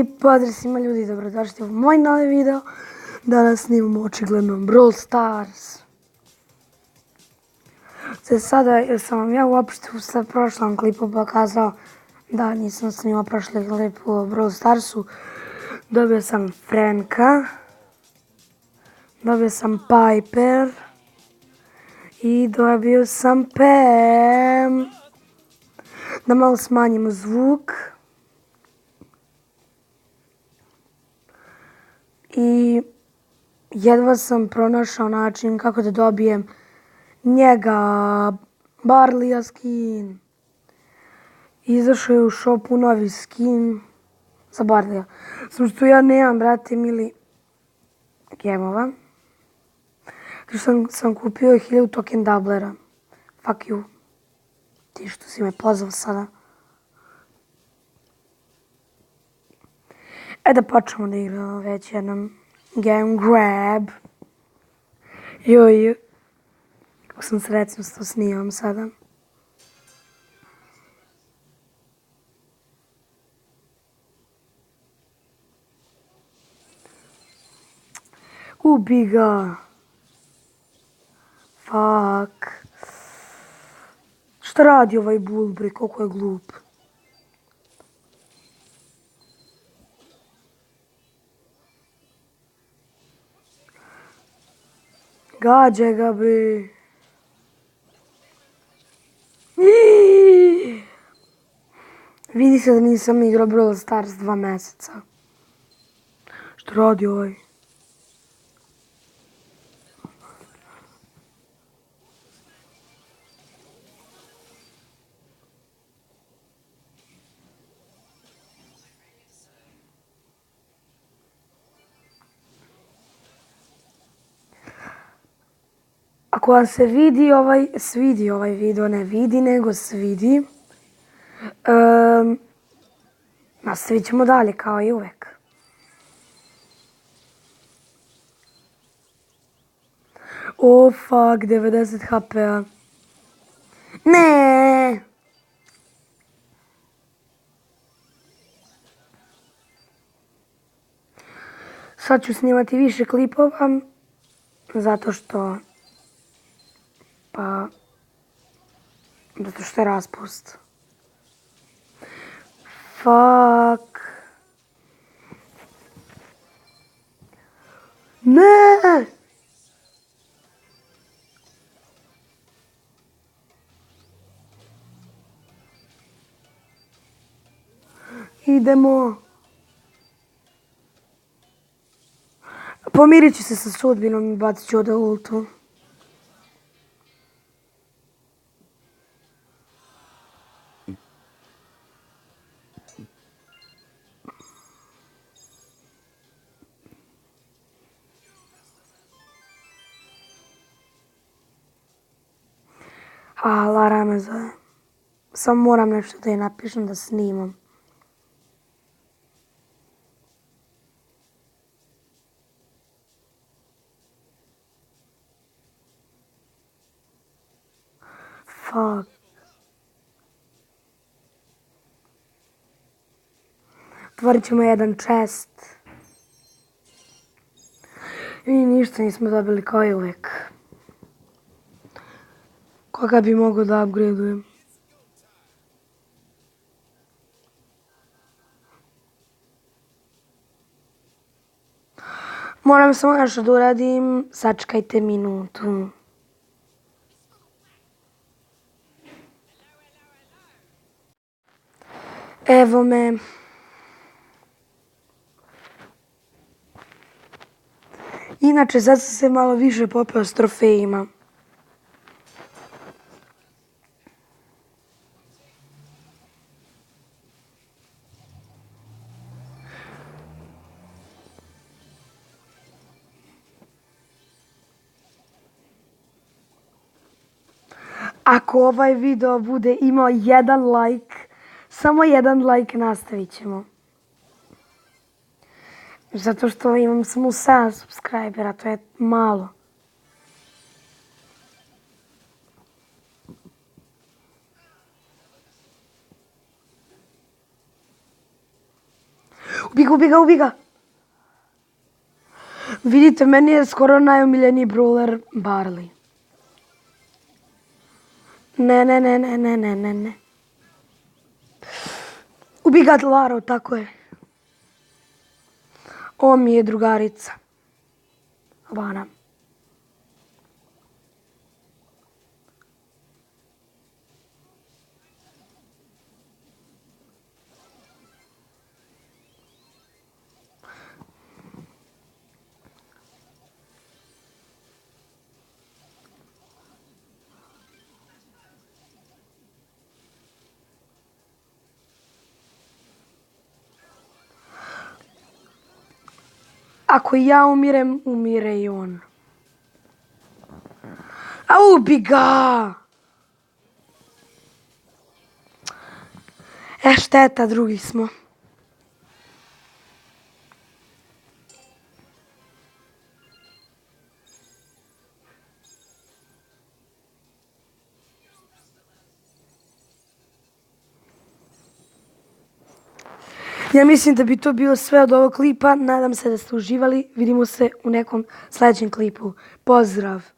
pozdrav svima ljudi, dobrodošli u moj novi video. Danas snimamo očigledno Brawl Stars. Sada sam vam ja uopšte u prošlom klipu pokazao da nisam snimao prošli klip u Brawl Starsu. Dobio sam Franka, dobio sam Piper i dobio sam Pam. Da malo smanjimo zvuk. I jedva sam pronašao način kako da dobijem njega, Barleya skin. Izašao je u shopu novi skin za Barleya. Samo što ja nemam, brate mili, gemova. Što sam kupio 1000 token doublera. Fuck you. Ti što si me pozvao sada. Da počnemo da igramo već jednom game grab. Joj, kako sam srećna što snimam sada. Ubi ga. Fuck. Šta radi ovaj bull, bre, koliko je glup. Gađaj ga, bre. Vidi se da nisam igrao Brawl Stars 2 mjeseca. Što radi ovaj? Ako vam se svidi ovaj video, ne vidi, nego svidi, nastavit ćemo dalje kao i uvek. Oh fuck, 90 HP-a. Ne! Sad ću snimati više klipova, zato što je raspust. Fuck. Ne! Idemo. Pomirit ću se sa sudbinom i bacit ću ovdje ultu. Lara me zove. Samo moram nešto da je napišem da snimam. Fuck. Otvorit ćemo jedan chest. I ništa nismo dobili kao i uvijek. Koga bi mogao da upgradujem? Moram samo nešto da uradim. Sačekajte minutu. Evo me. Inače, sad sam se malo više popeo s trofejima. Ako ovaj video bude imao 1 like, samo 1 like nastavit ćemo. Zato što imam samo 7 subscribera, to je malo. Ubi ga. Vidite, meni je skoro najomiljeniji brawler Barley. Ne. Ubi ga Laro, tako je. Ovo mi je drugarica. Vana. Ako ja umirem, umire i on. A ubi ga! Šteta, drugi smo. Ja mislim da bi to bilo sve od ovog klipa. Nadam se da ste uživali. Vidimo se u nekom sljedećem klipu. Pozdrav!